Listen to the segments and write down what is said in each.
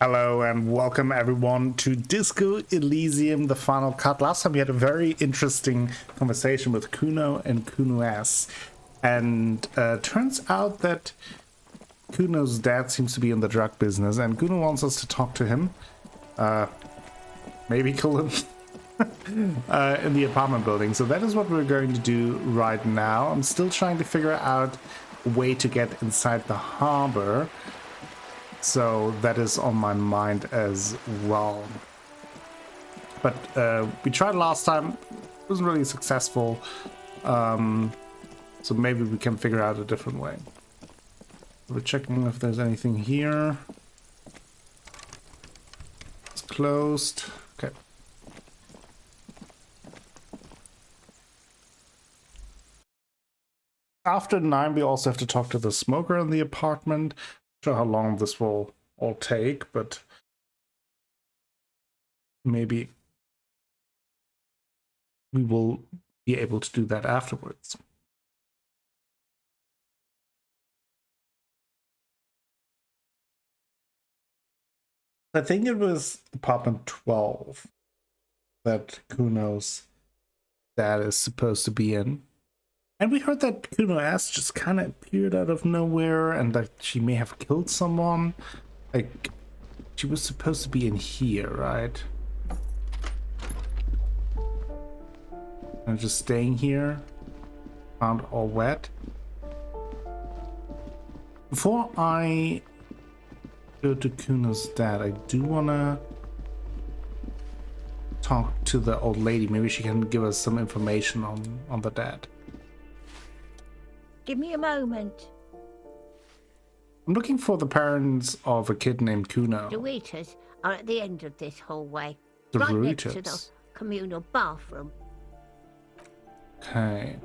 Hello and welcome everyone to Disco Elysium, the final cut. Last time we had a very interesting conversation with Kuno and Kuno S. And turns out that Kuno's dad seems to be in the drug business and Kuno wants us to talk to him. Maybe kill him in the apartment building. So that is what we're going to do right now. I'm still trying to figure out a way to get inside the harbor. So that is on my mind as well. But we tried last time, it wasn't really successful. So maybe we can figure out a different way. We're checking if there's anything here. It's closed. Okay. After 9, we also have to talk to the smoker in the apartment. Not sure how long this will all take, but maybe we will be able to do that afterwards. I think it was apartment 12 that Kuno's dad is supposed to be in. And we heard that Kuno S just kind of appeared out of nowhere and that she may have killed someone. Like, she was supposed to be in here, right? And just staying here, found all wet. Before I go to Kuno's dad, I do want to talk to the old lady. Maybe she can give us some information on the dad. Give me a moment. I'm looking for the parents of a kid named Kuno. The waiters are at the end of this hallway. The right next to the Reuters. communal bathroom. Okay.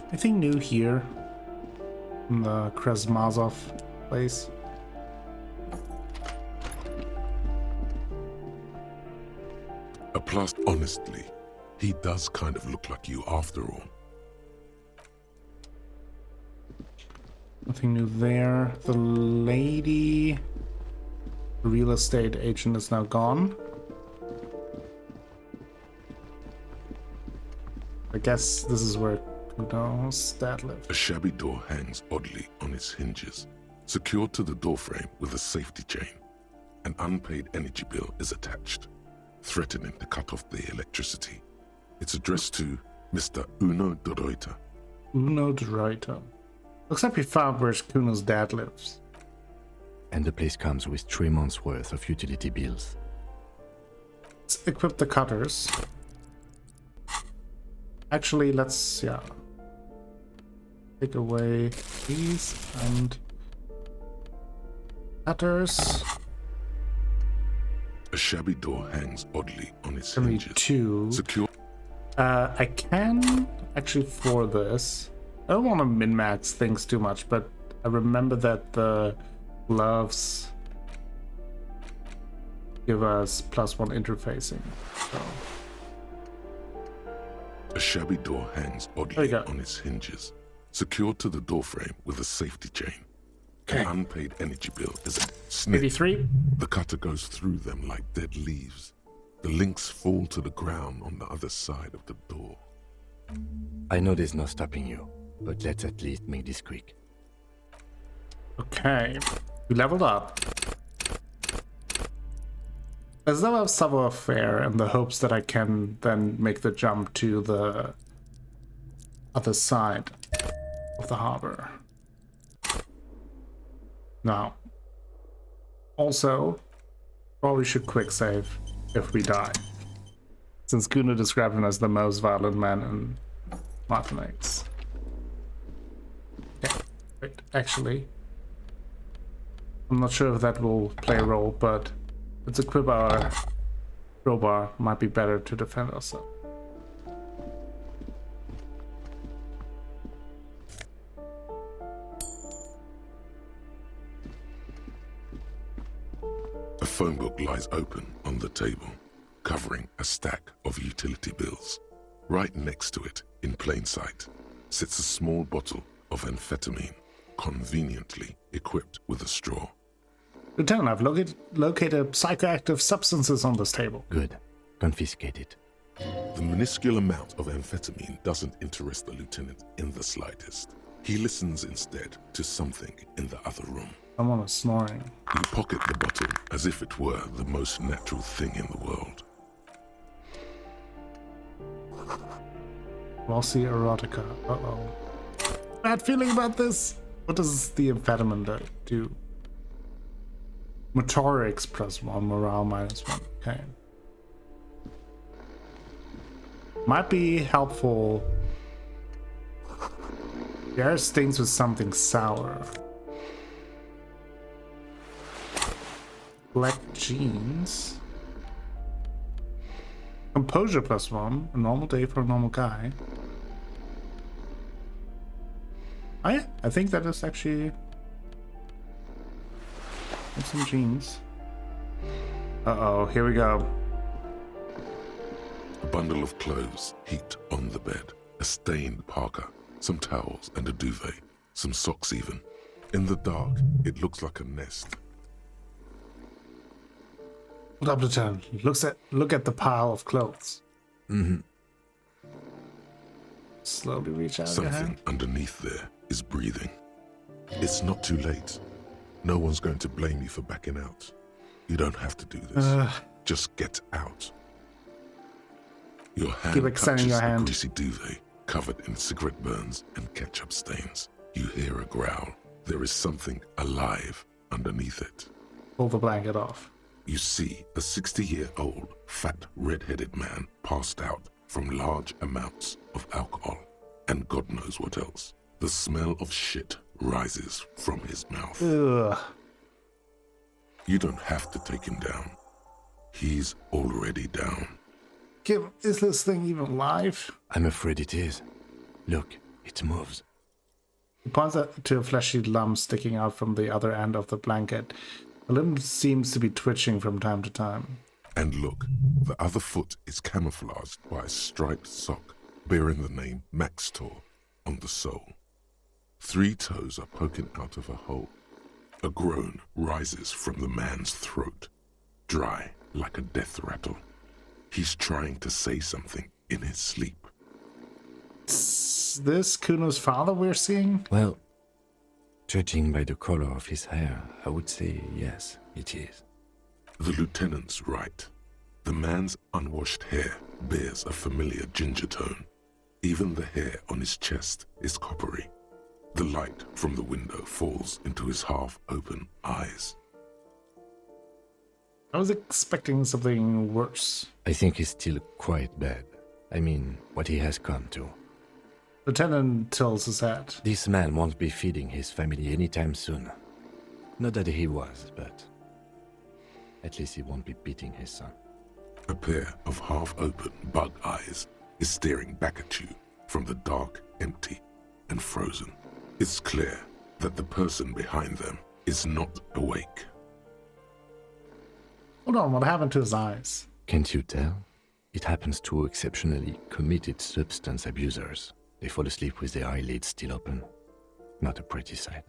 Anything new here in the Krasmazov place? Plus, honestly, he does kind of look like you after all. Nothing new there. The lady, the real estate agent, is now gone. I guess this is where Kuno's dad lives. A shabby door hangs oddly on its hinges, secured to the doorframe with a safety chain. An unpaid energy bill is attached, threatening to cut off the electricity. It's addressed to Mr. Uno de Reuter. Uno de Reuter. Looks like we found where Kuno's dad lives. And the place comes with 3 months' worth of utility bills. Let's equip the cutters. Actually, let's, take away these and cutters. A shabby door hangs oddly on its Only hinges. 2. Secure. I can actually, for this, I don't want to min-max things too much, but I remember that the gloves give us +1 interfacing. So A shabby door hangs oddly on its hinges, secured to the doorframe with a safety chain. Okay. An unpaid energy bill is a snip. 83. The cutter goes through them like dead leaves. The links fall to the ground on the other side of the door. I know there's no stopping you, but let's at least make this quick. Okay, we leveled up. As though I've savoir-faire in the hopes that I can then make the jump to the other side of the harbor. Now, also, probably should quick save if we die, since Kuno described him as the most violent man in mathematics. Okay, wait, actually, I'm not sure if that will play a role, but let's equip our crowbar. Might be better to defend ourselves. A phone book lies open on the table, covering a stack of utility bills. Right next to it, in plain sight, sits a small bottle of amphetamine conveniently equipped with a straw. Lieutenant, I've located psychoactive substances on this table. Good. Confiscate it. The minuscule amount of amphetamine doesn't interest the lieutenant in the slightest. He listens instead to something in the other room. Someone is snoring. You pocket the bottle as if it were the most natural thing in the world. Glossy erotica. Uh-oh. Bad feeling about this. What does the amphetamine do? Motorics +1, morale -1. Okay. Might be helpful. The air stings with something sour. Black jeans. Composure +1. A normal day for a normal guy. Oh yeah, I think that is actually... some jeans. Uh-oh, here we go. A bundle of clothes heaped on the bed. A stained parka, some towels and a duvet, some socks even. In the dark, it looks like a nest. Hold up, Lieutenant. Look at the pile of clothes. Slowly reach out your Something hand. underneath there is breathing. It's not too late. No one's going to blame you for backing out. You don't have to do this. Just get out. Your hand Keep extending touches your the hand. greasy duvet, covered in cigarette burns and ketchup stains. You hear a growl. There is something alive underneath it. Pull the blanket off. You see a 60-year-old, fat, red-headed man passed out from large amounts of alcohol, and God knows what else. The smell of shit rises from his mouth. Ugh. You don't have to take him down. He's already down. Kim, is this thing even live? I'm afraid it is. Look, it moves. He points to a fleshy lump sticking out from the other end of the blanket. The limb seems to be twitching from time to time. And look, the other foot is camouflaged by a striped sock bearing the name Maxtor on the sole. 3 toes are poking out of a hole. A groan rises from the man's throat, dry like a death rattle. He's trying to say something in his sleep. Is this Kuno's father we're seeing? Well, judging by the color of his hair, I would say yes, it is. The lieutenant's right. The man's unwashed hair bears a familiar ginger tone. Even the hair on his chest is coppery. The light from the window falls into his half-open eyes. I was expecting something worse. I think he's still quite bad. I mean, what he has come to. Lieutenant tilts his head. This man won't be feeding his family anytime soon. Not that he was, but at least he won't be beating his son. A pair of half-open bug eyes is staring back at you from the dark, empty, and frozen. It's clear that the person behind them is not awake. Hold on, what happened to his eyes? Can't you tell? It happens to exceptionally committed substance abusers. They fall asleep with their eyelids still open. Not a pretty sight.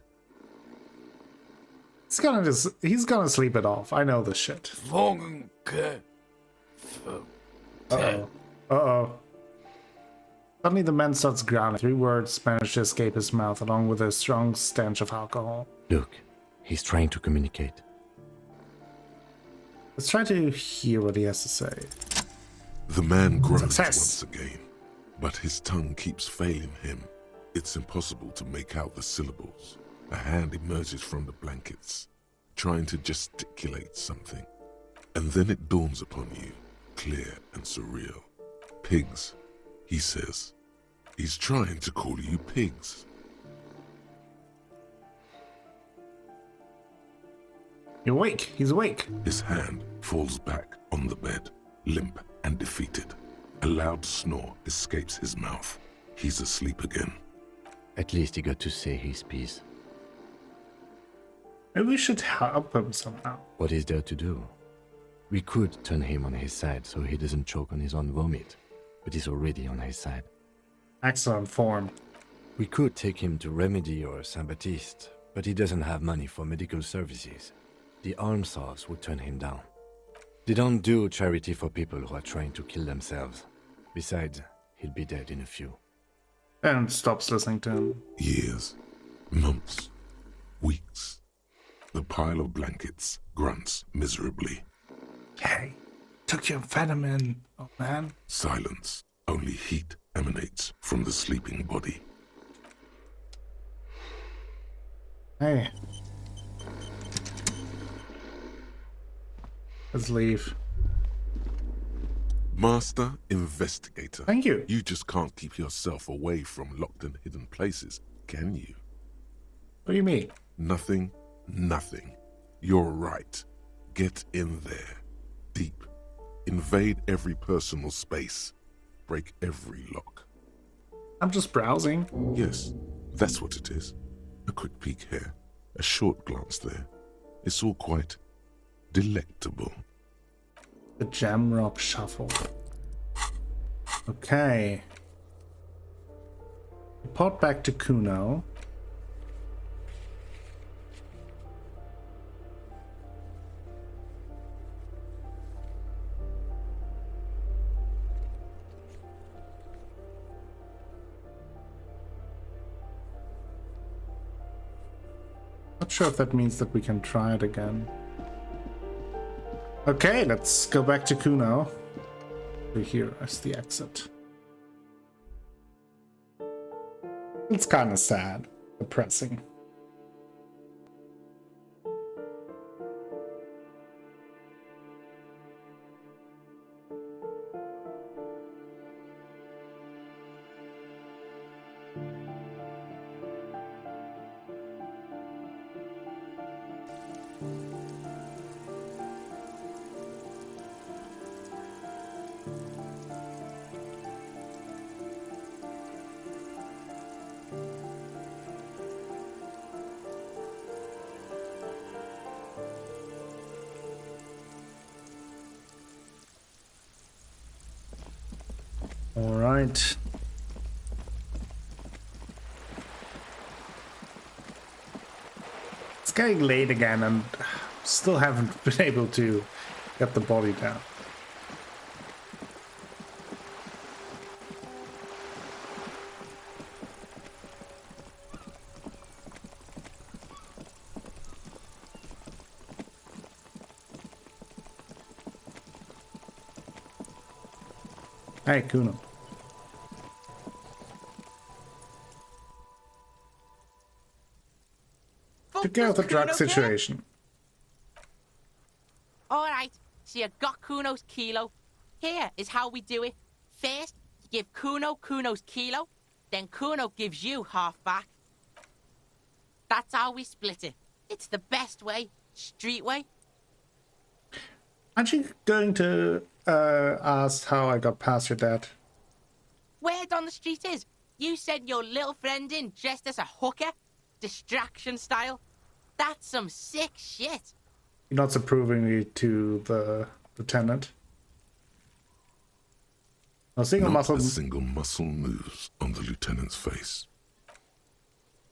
He's gonna sleep it off. I know this shit. Uh-oh. Uh-oh. Suddenly the man starts growling. 3 words manage to escape his mouth along with a strong stench of alcohol. Look, he's trying to communicate. Let's try to hear what he has to say. The man groans Success. once again, but his tongue keeps failing him. It's impossible to make out the syllables. A hand emerges from the blankets, trying to gesticulate something. And then it dawns upon you, clear and surreal. Pigs, he says. He's trying to call you pigs. You're awake. He's awake. His hand falls back on the bed, limp and defeated. A loud snore escapes his mouth. He's asleep again. At least he got to say his piece. Maybe we should help him somehow. What is there to do? We could turn him on his side so he doesn't choke on his own vomit, but he's already on his side. Excellent form. We could take him to Remedy or Saint-Baptiste, but he doesn't have money for medical services. The almshouse would turn him down. They don't do charity for people who are trying to kill themselves. Besides, he'll be dead in a few. And stops listening to him. Years, months, weeks. The pile of blankets grunts miserably. Hey, took your amphetamine, oh man. Silence. Only heat emanates from the sleeping body. Hey. Let's leave. Master Investigator. Thank you. You just can't keep yourself away from locked and hidden places, can you? What do you mean? Nothing. You're right. Get in there. Deep. Invade every personal space. Break every lock. I'm just browsing. Yes, that's what it is. A quick peek here. A short glance there. It's all quite delectable. The Jamrock Shuffle. Okay. Report back to Kuno. Not sure if that means that we can try it again. Okay, let's go back to Kuno. Here is the exit. It's kind of sad, depressing. All right. It's getting late again and still haven't been able to get the body down. Hey, Kuno. Took care of the drug situation. Alright, so you got Kuno's kilo. Here is how we do it. First, you give Kuno Kuno's kilo, then Kuno gives you half back. That's how we split it. It's the best way, street way. Aren't you going to ask how I got past your dad? Word on the street is, you sent your little friend in dressed as a hooker, distraction style. That's some sick shit. You're not approvingly to the lieutenant. A single Not muscle. a single muscle moves on the lieutenant's face.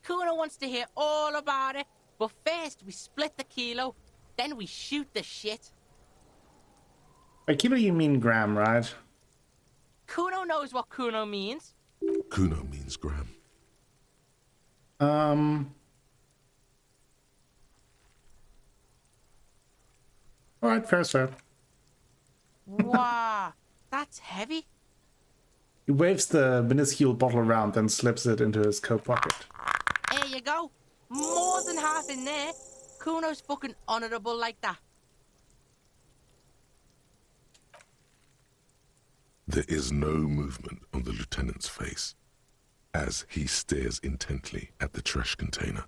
Kuno wants to hear all about it, but first we split the kilo, then we shoot the shit. By kilo you mean gram, right? Kuno knows what Kuno means. Kuno means gram. Alright, fair, sir. Wow, that's heavy. He waves the minuscule bottle around, then slips it into his coat pocket. There you go. More than half in there. Kuno's fucking honorable like that. There is no movement on the lieutenant's face as he stares intently at the trash container.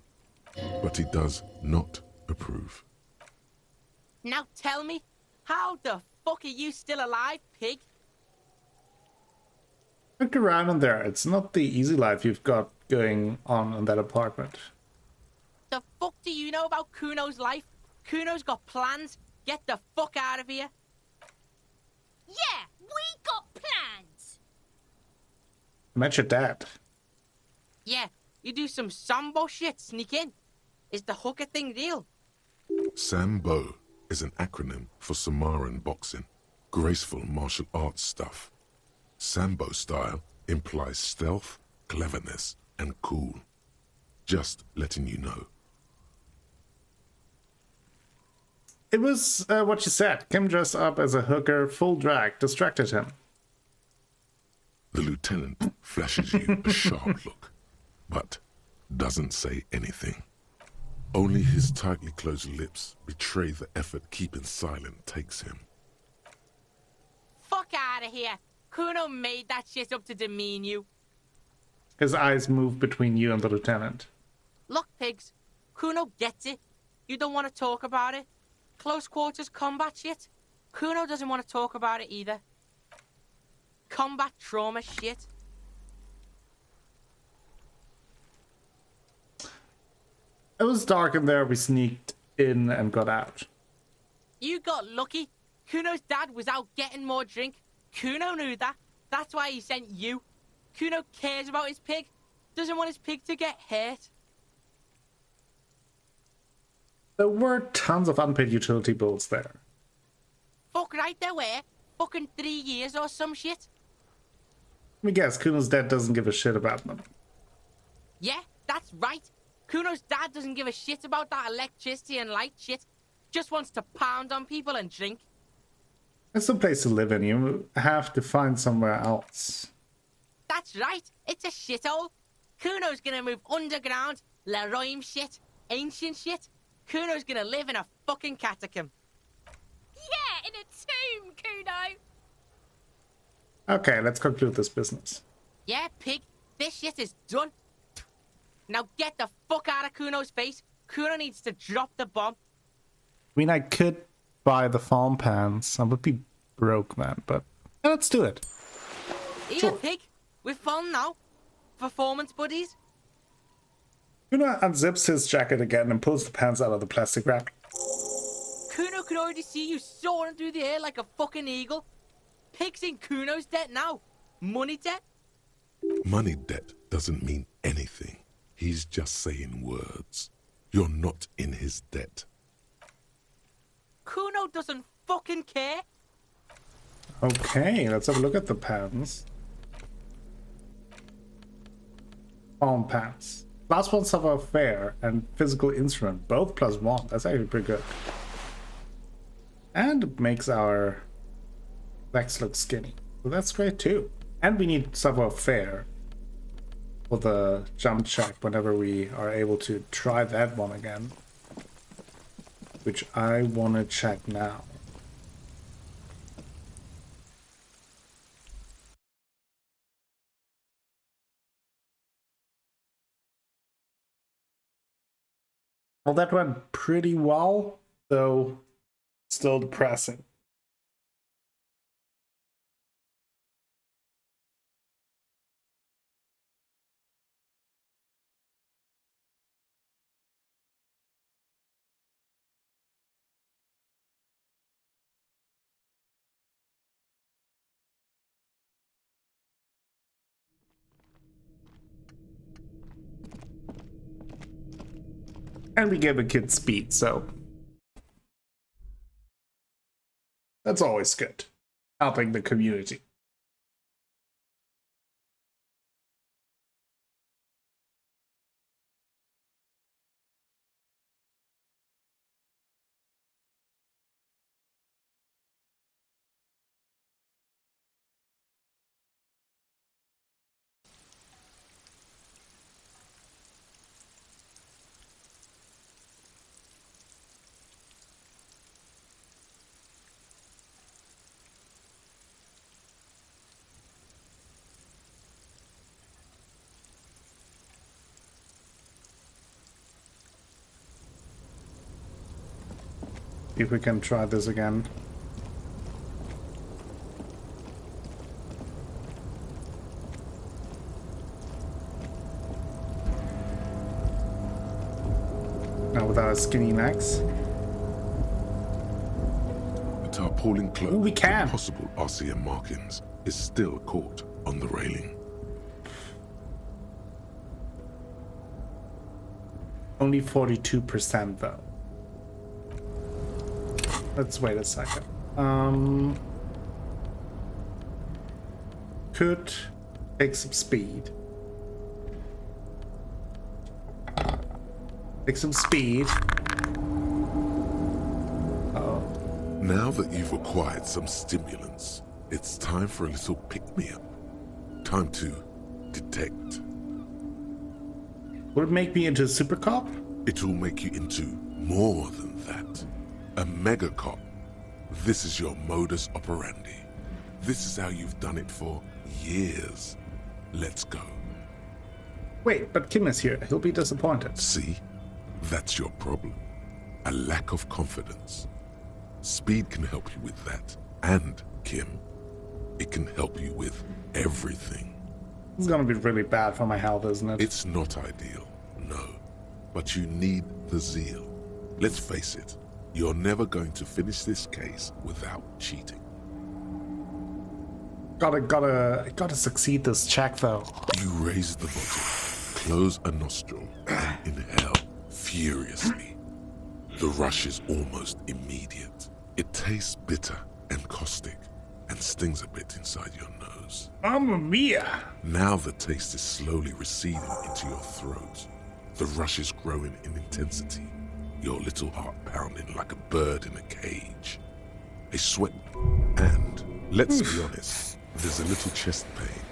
But he does not approve. Now tell me, how the fuck are you still alive, pig? Look around in there. It's not the easy life you've got going on in that apartment. The fuck do you know about Kuno's life? Kuno's got plans. Get the fuck out of here. Yeah, we got plans. I met your dad. Yeah, you do some sambo shit, sneak in. Is the hooker thing real? Sambo is an acronym for Samoan boxing, graceful martial arts stuff. Sambo style implies stealth, cleverness, and cool. Just letting you know. It was what she said. Kim dressed up as a hooker, full drag, distracted him. The lieutenant flashes you a sharp look, but doesn't say anything. Only his tightly closed lips betray the effort keeping silent takes him. Fuck out of here. Kuno made that shit up to demean you. His eyes move between you and the lieutenant. Look, pigs. Kuno gets it. You don't want to talk about it. Close quarters combat shit. Kuno doesn't want to talk about it either. Combat trauma shit. It was dark in there. We sneaked in and got out. You got lucky. Kuno's dad was out getting more drink. Kuno knew that. That's why he sent you. Kuno cares about his pig. Doesn't want his pig to get hurt. There were tons of unpaid utility bills there. Fuck right there were. Fucking 3 years or some shit. Let me guess, Kuno's dad doesn't give a shit about them. Yeah, that's right. Kuno's dad doesn't give a shit about that electricity and light shit. Just wants to pound on people and drink. It's a place to live in. You have to find somewhere else. That's right. It's a shithole. Kuno's gonna move underground. Leroy shit. Ancient shit. Kuno's gonna live in a fucking catacomb. Yeah, in a tomb, Kuno. Okay, let's conclude this business. Yeah, pig. This shit is done. Now get the fuck out of Kuno's face. Kuno needs to drop the bomb. I mean, I could buy the farm pans. I would be broke, man, but yeah, let's do it. Here, Sure. pig. We're fun now. Performance buddies. Kuno unzips his jacket again and pulls the pants out of the plastic wrap. Kuno could already see you soaring through the air like a fucking eagle. Pig's in Kuno's debt now. Money debt? Money debt doesn't mean anything. He's just saying words. You're not in his debt. Kuno doesn't fucking care. Okay, let's have a look at the pans. Farm pants. Last one suffer fair and physical instrument, both +1. That's actually pretty good. And it makes our legs look skinny. So that's great too. And we need suffer fair for the jump check whenever we are able to try that one again. Which I want to check now. Well, that went pretty well, though still depressing. And we gave a kid speed, so that's always good. Helping the community. See if we can try this again. Now with our skinny necks. The tarpaulin cloak Ooh, we with can. possible RCM markings is still caught on the railing. Only 42% though. Let's wait a second. Could take some speed. Take some speed. Oh. Now that you've acquired some stimulants, it's time for a little pick-me-up. Time to detect. Would it make me into a super cop? It will make you into more than that. A mega cop. This is your modus operandi. This is how you've done it for years. Let's go. Wait, but Kim is here. He'll be disappointed. See? That's your problem. A lack of confidence. Speed can help you with that. And, Kim, it can help you with everything. It's gonna be really bad for my health, isn't it? It's not ideal, no. But you need the zeal. Let's face it, you're never going to finish this case without cheating. Gotta succeed this check though. You raise the bottle, close a nostril, and inhale furiously. The rush is almost immediate. It tastes bitter and caustic and stings a bit inside your nose. Mamma mia! Now the taste is slowly receding into your throat. The rush is growing in intensity, your little heart pounding like a bird in a cage. A sweat, and let's be honest, there's a little chest pain.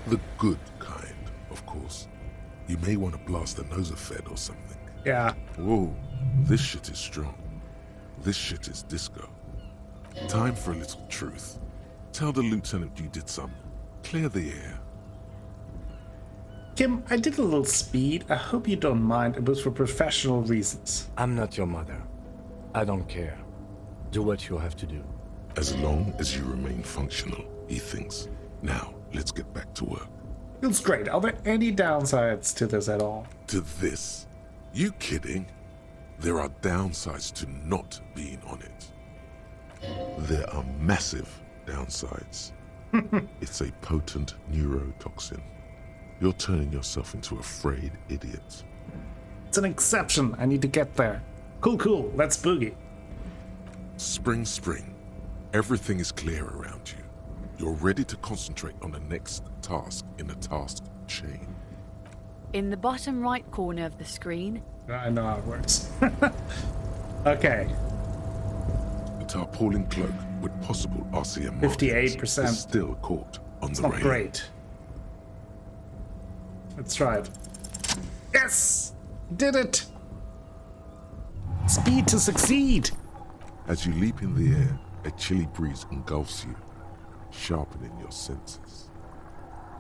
The good kind, of course. You may want to blast the nosophed or something. Yeah. Whoa, this shit is strong. This shit is disco. Time for a little truth. Tell the lieutenant you did some. Clear the air. Kim, I did a little speed. I hope you don't mind. It was for professional reasons. I'm not your mother. I don't care. Do what you have to do. As long as you remain functional, he thinks. Now, let's get back to work. Feels great. Are there any downsides to this at all? To this? You kidding? There are downsides to not being on it. There are massive downsides. It's a potent neurotoxin. You're turning yourself into a frayed idiot. It's an exception. I need to get there. Cool. Let's boogie. Spring. Everything is clear around you. You're ready to concentrate on the next task in the task chain. In the bottom right corner of the screen. I know how it works. Okay. The tarpaulin cloak with possible RCM 58%. is still caught on It's the not railing. great. Let's try it. Yes! Did it! Speed to succeed! As you leap in the air, a chilly breeze engulfs you, sharpening your senses.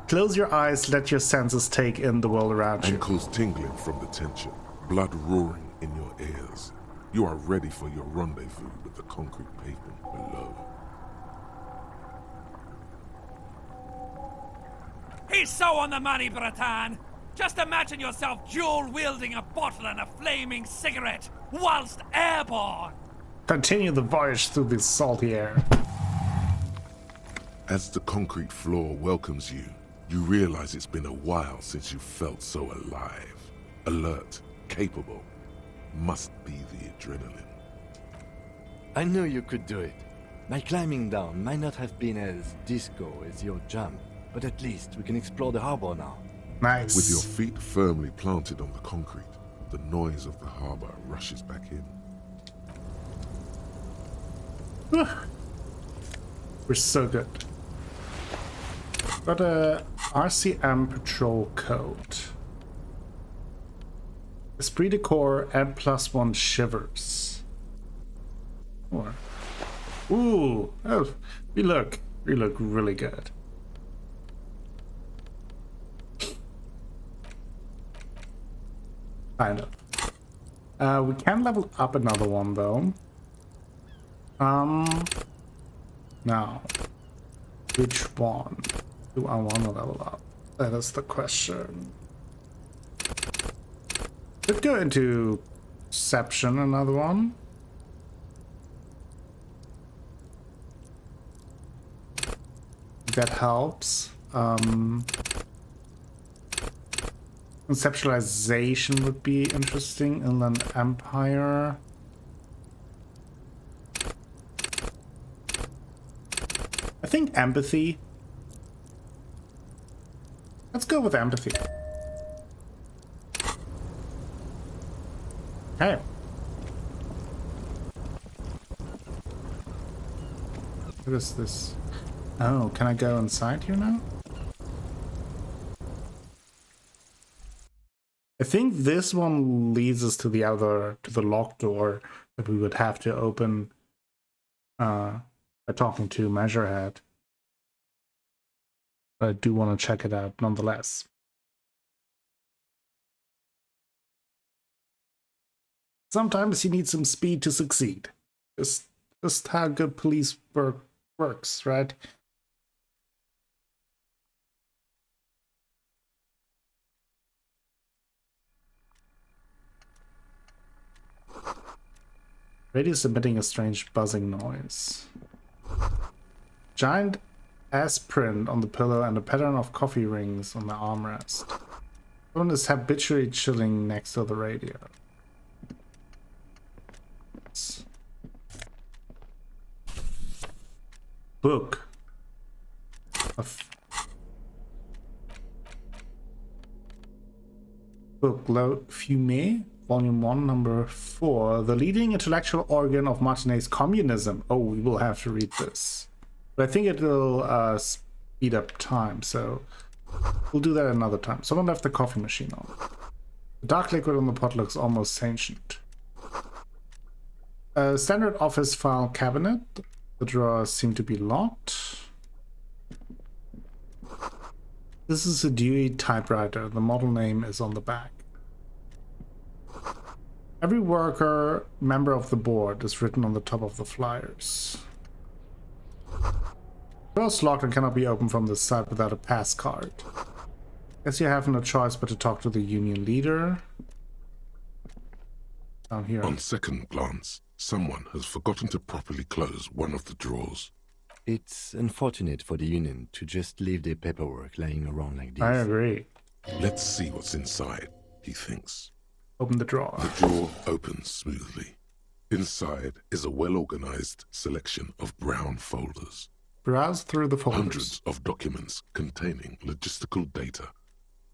Close your eyes, let your senses take in the world around you. Ankles tingling from the tension, blood roaring in your ears. You are ready for your rendezvous with the concrete pavement below. He's so on the money, Bratan! Just imagine yourself dual-wielding a bottle and a flaming cigarette whilst airborne! Continue the voyage through the salty air. As the concrete floor welcomes you, you realize it's been a while since you felt so alive. Alert, capable. Must be the adrenaline. I knew you could do it. My climbing down might not have been as disco as your jump, but at least we can explore the harbor now. Nice. With your feet firmly planted on the concrete, the noise of the harbor rushes back in. We're so good. Got a RCM patrol code. Esprit de Corps and +1 shivers. Or, ooh, oh, we look really good. Kind of. We can level up another one though. Now, which one do I want to level up? That is the question. Could go into Perception, another one. That helps. Conceptualization would be interesting. Inland Empire. I think empathy. Let's go with empathy. Okay. What is this? Oh, can I go inside here now? I think this one leads us to the locked door that we would have to open by talking to Measurehead. But I do want to check it out nonetheless. Sometimes you need some speed to succeed. Just how good police work works, right? Radio is emitting a strange buzzing noise. Giant S print on the pillow and a pattern of coffee rings on the armrest. Someone is habitually chilling next to the radio. Book of book L'Eau Fumée, Volume 1, Number 4, the leading intellectual organ of Martinez communism. Oh, we will have to read this. But I think it will speed up time, so we'll do that another time. Someone left the coffee machine on. The dark liquid on the pot looks almost ancient. A standard office file cabinet. The drawers seem to be locked. This is a Dewey typewriter. The model name is on the back. Every worker, member of the board is written on the top of the flyers. The door is locked and cannot be opened from this side without a pass card. Guess you have no choice but to talk to the union leader. Down here. On second glance, someone has forgotten to properly close one of the drawers. It's unfortunate for the union to just leave their paperwork laying around like this. I agree. Let's see what's inside, he thinks. Open the drawer. The drawer opens smoothly. Inside is a well-organized selection of brown folders. Browse through the folders. Hundreds of documents containing logistical data.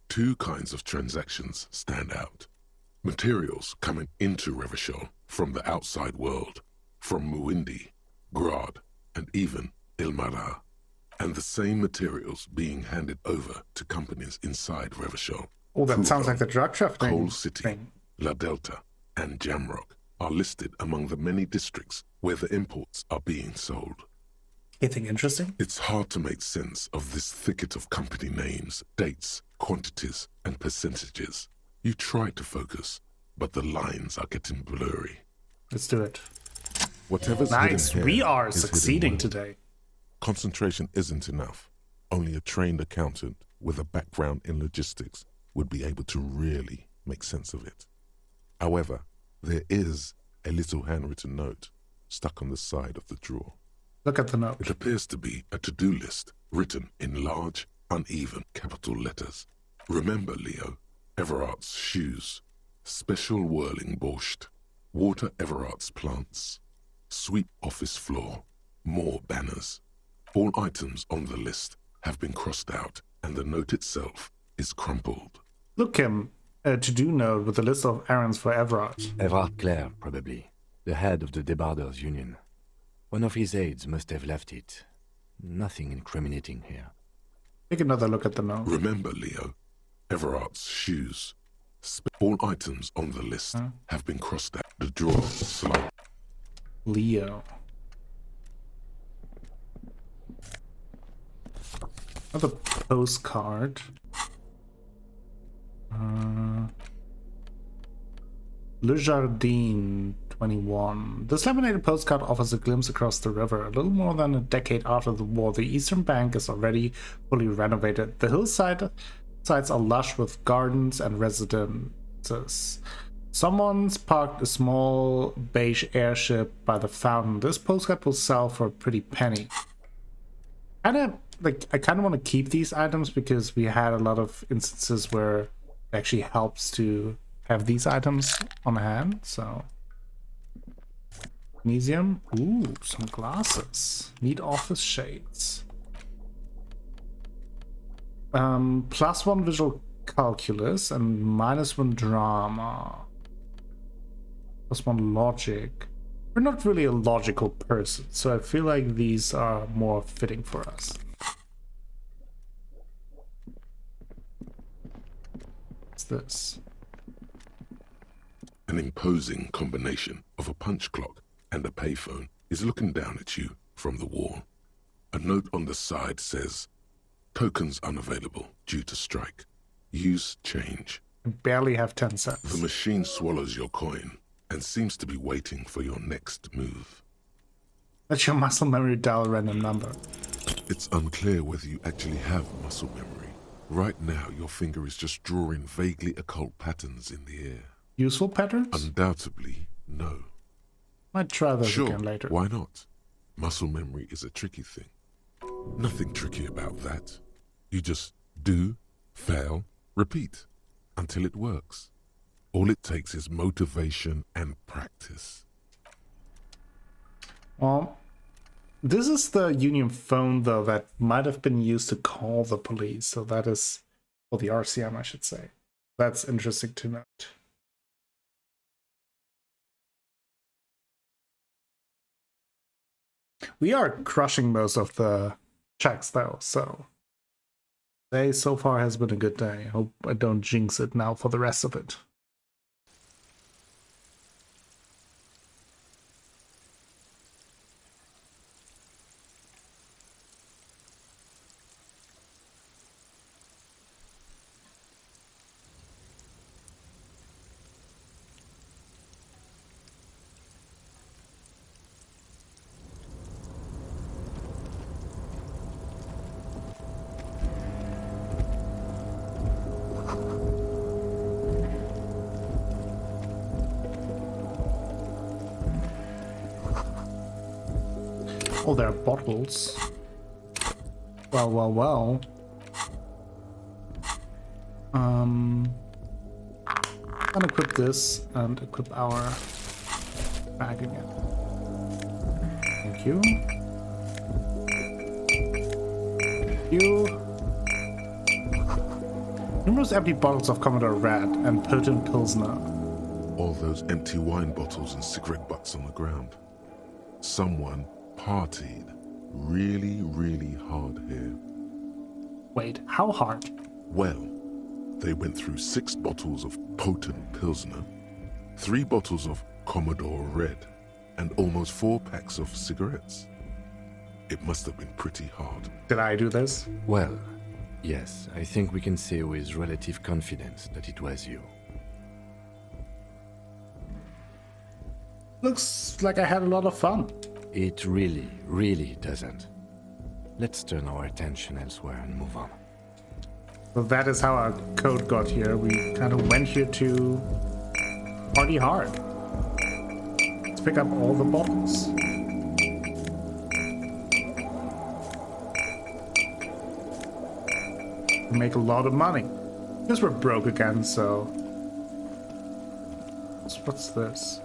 Two kinds of transactions stand out. Materials coming into Revachol from the outside world, from Muindi, Grad, and even Ilmara. And the same materials being handed over to companies inside Revachol. Oh, that sounds like the drug trafficking Coal City, thing. La Delta, and Jamrock are listed among the many districts where the imports are being sold. Anything interesting? It's hard to make sense of this thicket of company names, dates, quantities, and percentages. You try to focus, but the lines are getting blurry. Let's do it. Whatever's Nice, hidden we here are is succeeding hidden well. today. Concentration isn't enough. Only a trained accountant with a background in logistics would be able to really make sense of it. However, there is a little handwritten note stuck on the side of the drawer. Look at the note. It appears to be a to-do list written in large, uneven capital letters. Remember, Leo, Everard's shoes, special whirling borscht, water Everard's plants, sweep office floor, more banners. All items on the list have been crossed out and the note itself is crumpled. Look him, a to-do note with a list of errands for Everard. Everard Clare, probably. The head of the Debarders Union. One of his aides must have left it. Nothing incriminating here. Take another look at the note. Remember, Leo, Everard's shoes. All items on the list have been crossed out. The drawer slide. Leo. Another postcard. Le Jardin 21. This laminated postcard offers a glimpse across the river. A little more than a decade after the war, the eastern bank is already fully renovated. The hillsides are lush with gardens and residences. Someone's parked a small beige airship by the fountain. This postcard will sell for a pretty penny. I kind of want to keep these items because we had a lot of instances where It actually helps to have these items on hand, so... Magnesium. Ooh, some glasses. Need office shades. +1 visual calculus and -1 drama. +1 logic. We're not really a logical person, so I feel like these are more fitting for us. What's this? An imposing combination of a punch clock and a payphone is looking down at you from the wall. A note on the side says, "Tokens unavailable due to strike. Use change." I barely have 10 cents. The machine swallows your coin and seems to be waiting for your next move. Let your muscle memory dial a random number. It's unclear whether you actually have muscle memory. Right now, your finger is just drawing vaguely occult patterns in the air. Useful patterns? Undoubtedly, no. Might try those Sure, again later. why not? Muscle memory is a tricky thing. Nothing tricky about that. You just do, fail, repeat, until it works. All it takes is motivation and practice. Well, this is the Union phone, though, that might have been used to call the police. So that is, or the RCM, I should say. That's interesting to note. We are crushing most of the checks, though, so today so far has been a good day. I hope I don't jinx it now for the rest of it. Oh, there are bottles. Well, well, well. Unequip this and equip our bag again. Thank you. Numerous empty bottles of Commodore Red and potent Pilsner. All those empty wine bottles and cigarette butts on the ground. Someone partied really, really hard here. Wait, how hard? Well, they went through 6 bottles of potent Pilsner, 3 bottles of Commodore Red, and almost 4 packs of cigarettes. It must have been pretty hard. Did I do this? Well, yes, I think we can say with relative confidence that it was you. Looks like I had a lot of fun. It really, really doesn't. Let's turn our attention elsewhere and move on. So that is how our code got here. We kind of went here to party hard. Let's pick up all the bottles. We make a lot of money. Because we're broke again, so... What's this?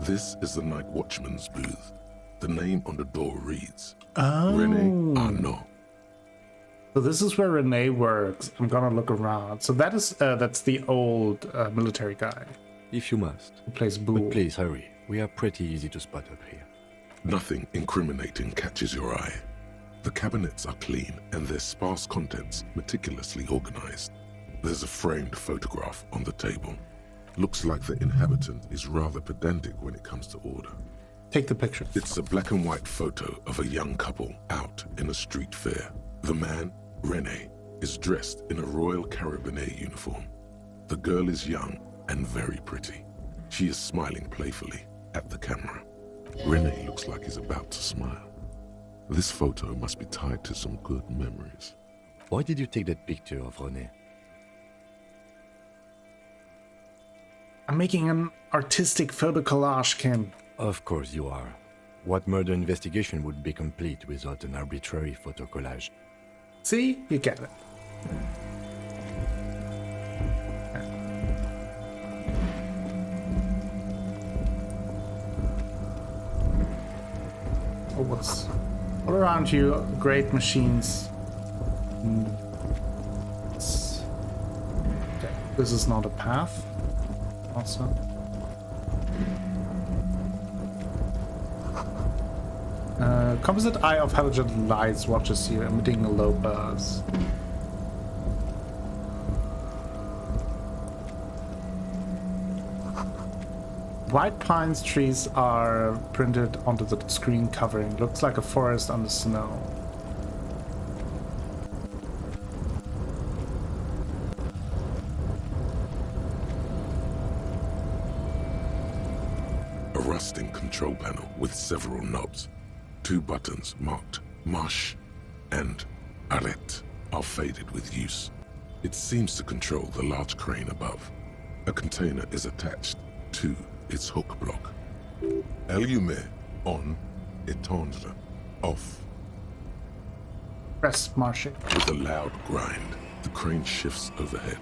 This is the night watchman's booth. The name on the door reads, Oh. René Arnaud. So this is where René works. I'm gonna look around. So that is that's the old military guy If you must. who plays Boole. But please hurry. We are pretty easy to spot up here. Nothing incriminating catches your eye. The cabinets are clean and their sparse contents meticulously organized. There's a framed photograph on the table. Looks like the inhabitant is rather pedantic when it comes to order. Take the picture. It's a black and white photo of a young couple out in a street fair. The man, René, is dressed in a Royal Carabinieri uniform. The girl is young and very pretty. She is smiling playfully at the camera. René looks like he's about to smile. This photo must be tied to some good memories. Why did you take that picture of René? I'm making an artistic photo collage, Kim. Of course you are. What murder investigation would be complete without an arbitrary photo collage? See? You get it. Oh, what's all around you? Great machines. Okay, this is not a path. Also. Composite eye of halogen lights watches you, emitting a low buzz. White pines trees are printed onto the screen covering. Looks like a forest on the snow. A rusting control panel with several knobs. 2 buttons marked Marche and Arrête are faded with use. It seems to control the large crane above. A container is attached to its hook block. Allumer on, éteindre off. Press marche. With a loud grind, the crane shifts overhead,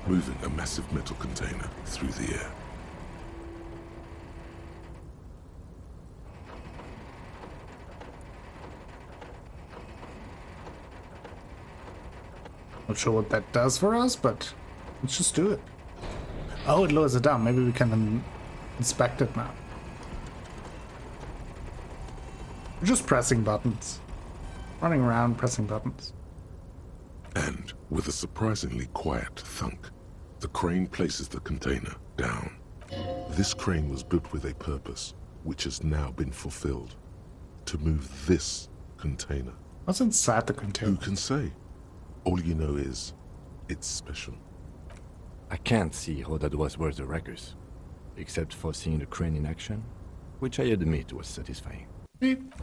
moving a massive metal container through the air. Not sure what that does for us, but let's just do it. Oh, it lowers it down. Maybe we can inspect it now. We're just pressing buttons. Running around pressing buttons. And with a surprisingly quiet thunk, the crane places the container down. This crane was built with a purpose, which has now been fulfilled. To move this container. What's inside the Who container? can say? All you know is, it's special. I can't see how that was worth the ruckus, except for seeing the crane in action, which I admit was satisfying. Beep.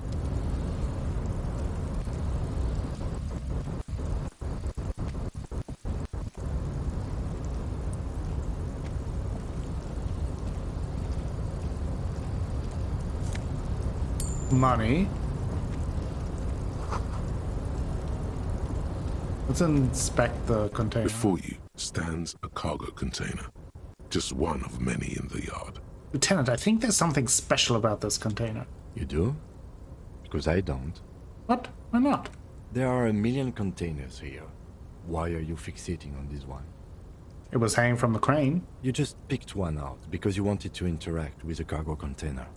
Money. Let's inspect the container. Before you stands a cargo container, just one of many in the yard. Lieutenant, I think there's something special about this container. You do? Because I don't. What? Why not? There are a million containers here. Why are you fixating on this one? It was hanging from the crane. You just picked one out because you wanted to interact with a cargo container.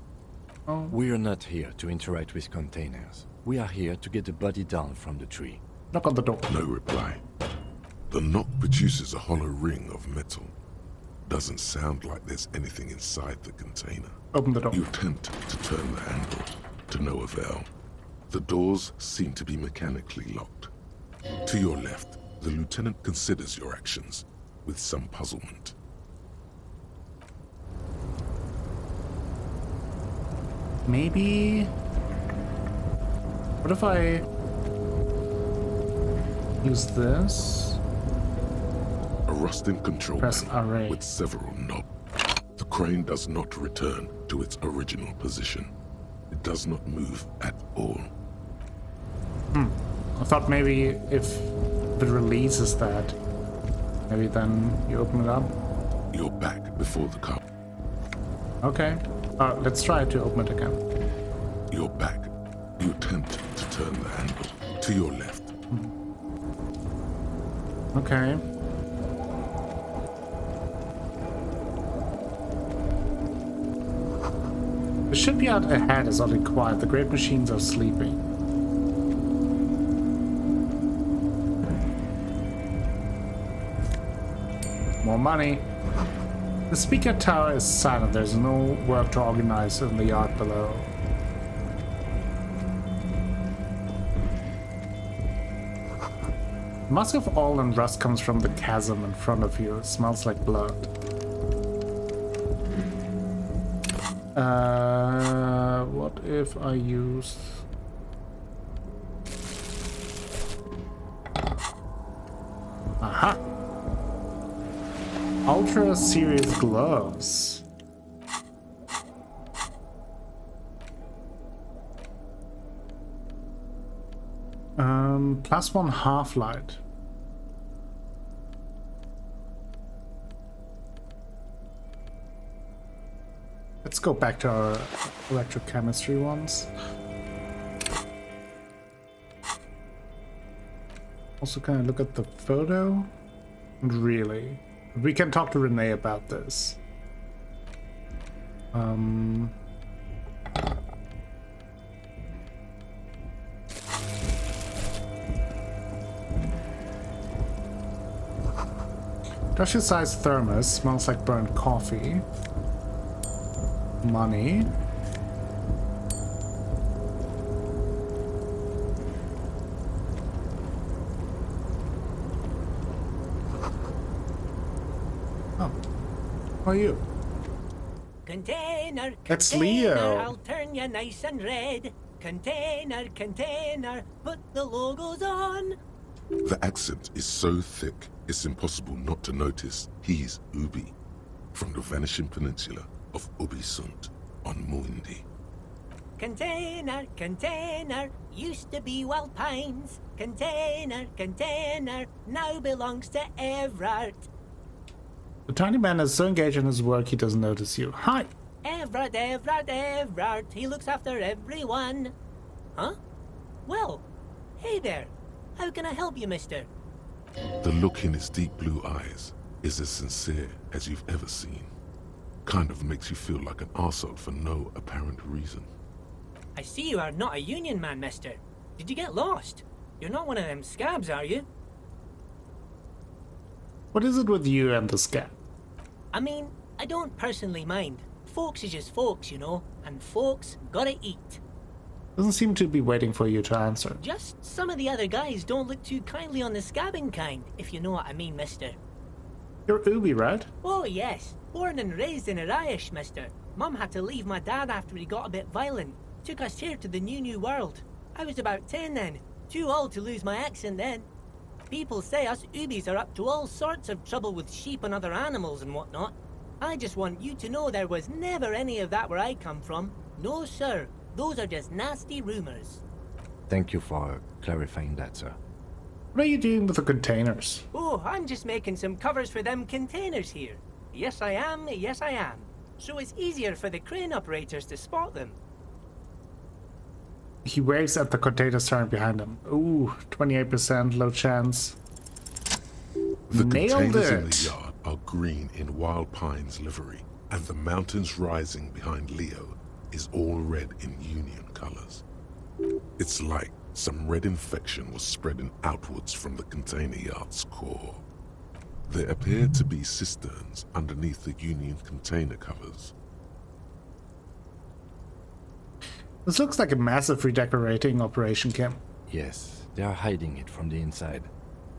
Oh. We're not here to interact with containers. We are here to get the body down from the tree. Knock on the door. No reply. The knock produces a hollow ring of metal. Doesn't sound like there's anything inside the container. Open the door. You attempt to turn the handle, to no avail. The doors seem to be mechanically locked. To your left, the lieutenant considers your actions with some puzzlement. Maybe... What if I use this? A rusting control Press panel array. with several knobs. The crane does not return to its original position. It does not move at all. I thought maybe if it releases that, maybe then you open it up. You're back before the car. Okay. Let's try to open it again. You're back. You attempt to turn the handle. To your left. Okay. The shipyard ahead is oddly quiet. The great machines are sleeping. More money. The speaker tower is silent. There's no work to organize in the yard below. Musk of oil and rust comes from the chasm in front of you. It smells like blood. What if I use... Aha! Ultra Series gloves. +1 half-light. Let's go back to our electrochemistry ones. Also, can I look at the photo? Not really. We can talk to Renee about this. Dusty-sized thermos, smells like burnt coffee. Money. Oh, who are you? Container, That's container, Leo. I'll turn you nice and red. Container, container, put the logos on. The accent is so thick, it's impossible not to notice he's Ubi, from the vanishing peninsula of Ubisunt on Muindi. Container, container, used to be Wild Pines. Container, container, now belongs to Everard. The tiny man is so engaged in his work he doesn't notice you. Hi! Everard, Everard, Everard, he looks after everyone. Huh? Well, hey there. How can I help you, mister? The look in his deep blue eyes is as sincere as you've ever seen. Kind of makes you feel like an arsehole for no apparent reason. I see you are not a union man, mister. Did you get lost? You're not one of them scabs, are you? What is it with you and the scab? I mean, I don't personally mind. Folks is just folks, you know, and folks gotta eat. Doesn't seem to be waiting for you to answer. Just some of the other guys don't look too kindly on the scabbing kind, if you know what I mean, mister. You're Ubi, right? Oh, yes. Born and raised in Irish, mister. Mum had to leave my dad after he got a bit violent. Took us here to the new world. I was about 10 then. Too old to lose my accent then. People say us Ubis are up to all sorts of trouble with sheep and other animals and whatnot. I just want you to know there was never any of that where I come from. No, sir. Those are just nasty rumors. Thank you for clarifying that, sir. What are you doing with the containers? Oh, I'm just making some covers for them containers here. Yes, I am. Yes, I am. So it's easier for the crane operators to spot them. He waves at the containers turning behind him. Ooh, 28%, low chance. The Nailed containers in it. the yard are green in Wild Pine's livery, and the mountains rising behind Leo is all red in Union colors. It's like some red infection was spreading outwards from the container yard's core. There appear to be cisterns underneath the Union container covers. This looks like a massive redecorating operation, Kim. Yes, they are hiding it from the inside.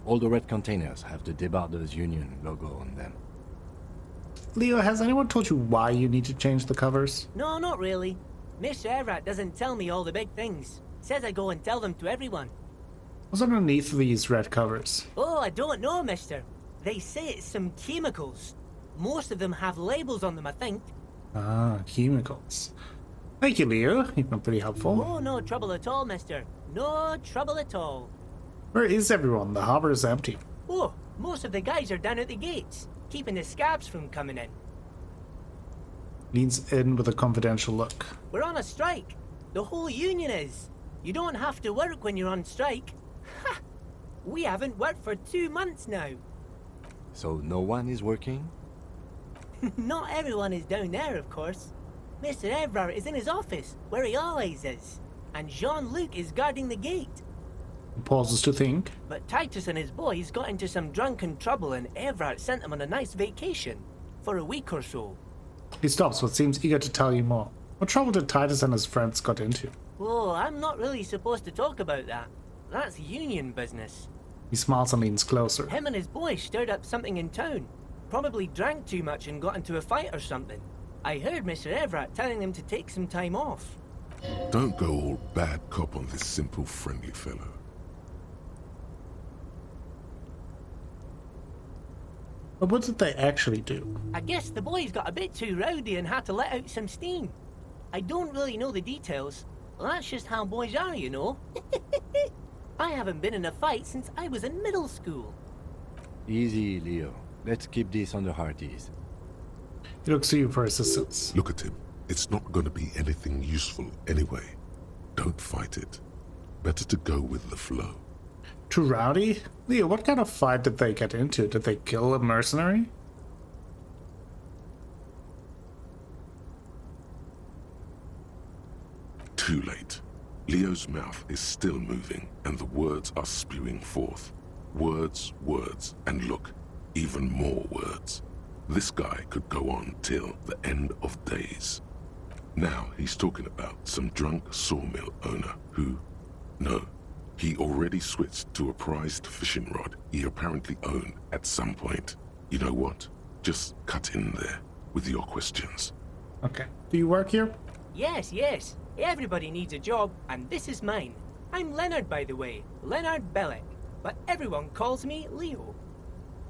All the red containers have the Debarders Union logo on them. Leo, has anyone told you why you need to change the covers? No, not really. Mr. Everett doesn't tell me all the big things. Says I go and tell them to everyone. What's underneath these red covers? Oh, I don't know, mister. They say it's some chemicals. Most of them have labels on them, I think. Ah, chemicals. Thank you, Leo. You've been pretty helpful. Oh, no trouble at all, mister. No trouble at all. Where is everyone? The harbor is empty. Oh, most of the guys are down at the gates, keeping the scabs from coming in. Leans in with a confidential look. We're on a strike. The whole union is. You don't have to work when you're on strike. Ha! We haven't worked for 2 months now. So no one is working? Not everyone is down there, of course. Mr. Everard is in his office, where he always is. And Jean-Luc is guarding the gate. He pauses to think. But Titus and his boys got into some drunken trouble and Everard sent them on a nice vacation. For a week or so. He stops, but seems eager to tell you more. What trouble did Titus and his friends got into? Oh, I'm not really supposed to talk about that. That's union business. He smiles and leans closer. Him and his boys stirred up something in town. Probably drank too much and got into a fight or something. I heard Mr. Everett telling them to take some time off. Don't go all bad cop on this simple, friendly fellow. But what did they actually do? I guess the boys got a bit too rowdy and had to let out some steam. I don't really know the details. That's just how boys are, you know. I haven't been in a fight since I was in middle school. Easy, Leo. Let's keep this under hard ease. He looks to you for assistance. Look at him. It's not going to be anything useful anyway. Don't fight it. Better to go with the flow. Too rowdy? Leo, what kind of fight did they get into? Did they kill a mercenary? Too late. Leo's mouth is still moving, and the words are spewing forth. Words, words, and look, even more words. This guy could go on till the end of days. Now he's talking about some drunk sawmill owner who... No, he already switched to a prized fishing rod he apparently owned at some point. You know what? Just cut in there with your questions. Okay. Do you work here? Yes, yes. Everybody needs a job, and this is mine. I'm Leonard, by the way. Leonard Bellick. But everyone calls me Leo.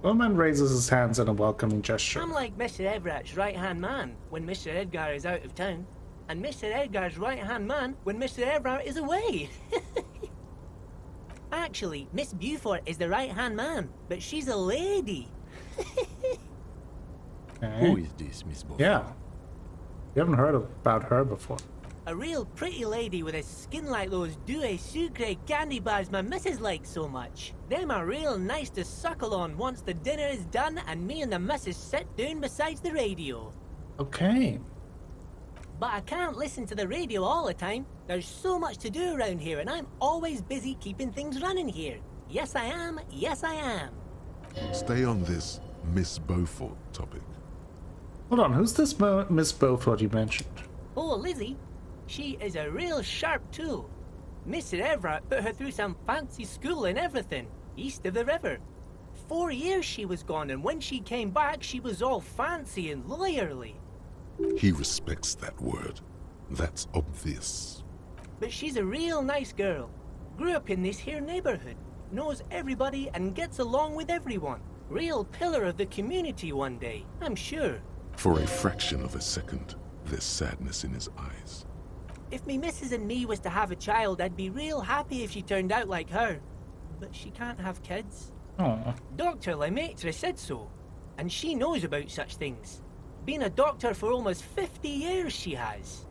Bowman raises his hands in a welcoming gesture. I'm like Mr. Everett's right-hand man when Mr. Edgar is out of town, and Mr. Edgar's right-hand man when Mr. Everett is away. Actually, Miss Beaufort is the right-hand man, but she's a lady. Okay. Who is this, Miss Beaufort? Yeah. You haven't heard about her before. A real pretty lady with a skin like those Douai Sucre candy bars my missus likes so much. Them are real nice to suckle on once the dinner is done and me and the missus sit down beside the radio. Okay. But I can't listen to the radio all the time. There's so much to do around here and I'm always busy keeping things running here. Yes I am, yes I am. Stay on this Miss Beaufort topic. Hold on, who's this Miss Beaufort you mentioned? Oh, Lizzie. She is a real sharp tool. Mr. Everett put her through some fancy school and everything, east of the river. 4 years she was gone, and when she came back, she was all fancy and lawyerly. He respects that word. That's obvious. But she's a real nice girl. Grew up in this here neighborhood, knows everybody and gets along with everyone. Real pillar of the community one day, I'm sure. For a fraction of a second, there's sadness in his eyes. If me missus and me was to have a child, I'd be real happy if she turned out like her. But she can't have kids. Oh. Dr. Lemaitre said so, and she knows about such things. Been a doctor for almost 50 years, she has.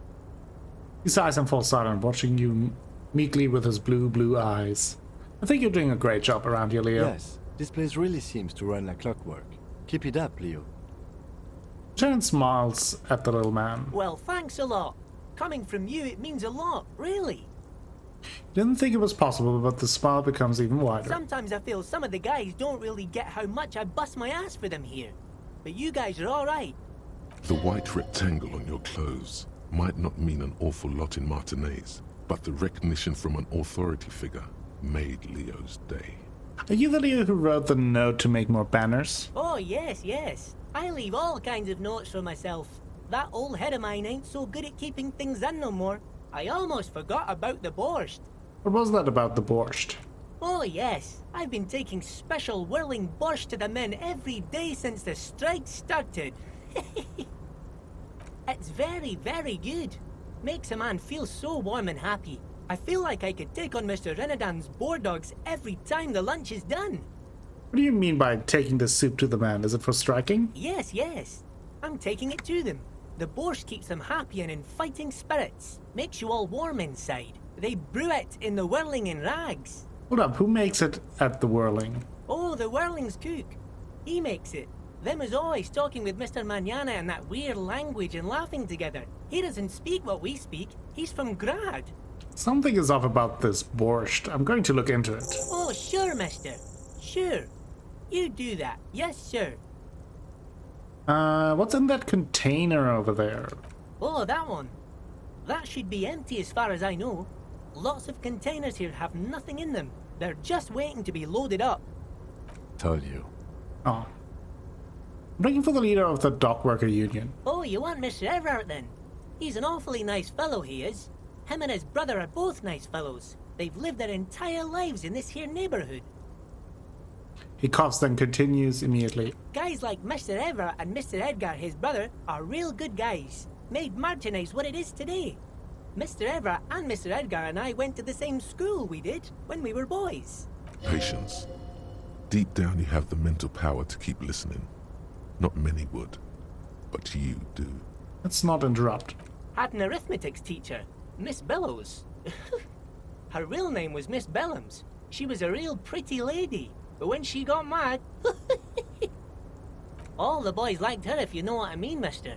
He sighs and falls silent, watching you meekly with his blue eyes. I think you're doing a great job around here, Leo. Yes, this place really seems to run like clockwork. Keep it up, Leo. Lieutenant smiles at the little man. Well, thanks a lot. Coming from you, it means a lot, really. Didn't think it was possible, but the smile becomes even wider. Sometimes I feel some of the guys don't really get how much I bust my ass for them here. But you guys are alright. The white rectangle on your clothes might not mean an awful lot in Martinaise, but the recognition from an authority figure made Leo's day. Are you the Leo who wrote the note to make more banners? Oh, yes, yes. I leave all kinds of notes for myself. That old head of mine ain't so good at keeping things in no more. I almost forgot about the borscht. What was that about the borscht? Oh, yes. I've been taking special whirling borscht to the men every day since the strike started. It's very, very good. Makes a man feel so warm and happy. I feel like I could take on Mr. Renadan's boar dogs every time the lunch is done. What do you mean by taking the soup to the man? Is it for striking? Yes, yes. I'm taking it to them. The borscht keeps them happy and in fighting spirits. Makes you all warm inside. They brew it in the whirling in rags. Hold up, who makes it at the whirling? Oh, the whirling's cook. He makes it. Them is always talking with Mr. Manana in that weird language and laughing together. He doesn't speak what we speak. He's from Grad. Something is off about this borscht. I'm going to look into it. Oh, sure, mister. Sure. You do that. Yes, sir. What's in that container over there? Oh, that one. That should be empty as far as I know. Lots of containers here have nothing in them. They're just waiting to be loaded up. Told you. Oh. I'm looking for the leader of the dock worker union. Oh, you want Mr. Everett then? He's an awfully nice fellow, he is. Him and his brother are both nice fellows. They've lived their entire lives in this here neighborhood. He coughs, then continues immediately. Guys like Mr. Everett and Mr. Edgar, his brother, are real good guys. Made Martinaise what it is today. Mr. Everett and Mr. Edgar and I went to the same school we did when we were boys. Patience. Deep down you have the mental power to keep listening. Not many would, but you do. Let's not interrupt. Had an arithmetics teacher, Miss Bellows. Her real name was Miss Bellams. She was a real pretty lady, but when she got mad, all the boys liked her, if you know what I mean, mister.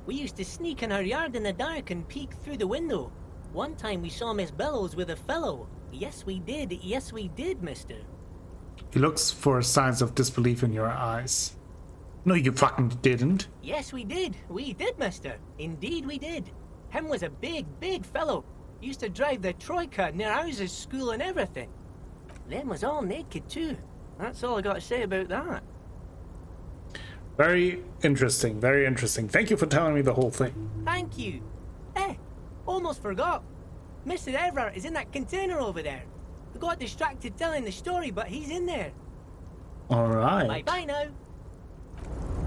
We used to sneak in her yard in the dark and peek through the window. One time we saw Miss Bellows with a fellow. Yes, we did, mister. He looks for signs of disbelief in your eyes. No, you fucking didn't. Yes, we did, mister. Indeed we did. Him was a big fellow. Used to drive the troika near houses, school and everything. Them was all naked too. That's all I got to say about that. Very interesting, very interesting. Thank you for telling me the whole thing. Thank you. Almost forgot. Mr. Everett is in that container over there. I got distracted telling the story, but he's in there. All right. Bye-bye now.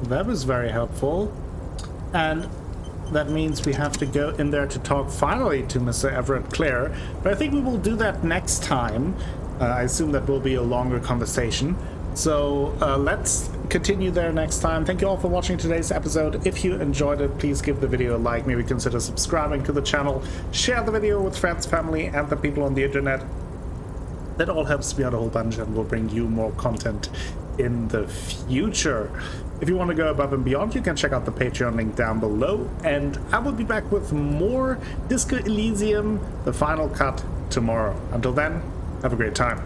That was very helpful. And that means we have to go in there to talk finally to Mr. Everett Clare. But I think we will do that next time. I assume that will be a longer conversation. So let's continue there next time. Thank you all for watching today's episode. If you enjoyed it, please give the video a like. Maybe consider subscribing to the channel. Share the video with friends, family, and the people on the internet. That all helps me out a whole bunch and will bring you more content in the future. If you want to go above and beyond, you can check out the Patreon link down below. And I will be back with more Disco Elysium, the final cut, tomorrow. Until then, have a great time.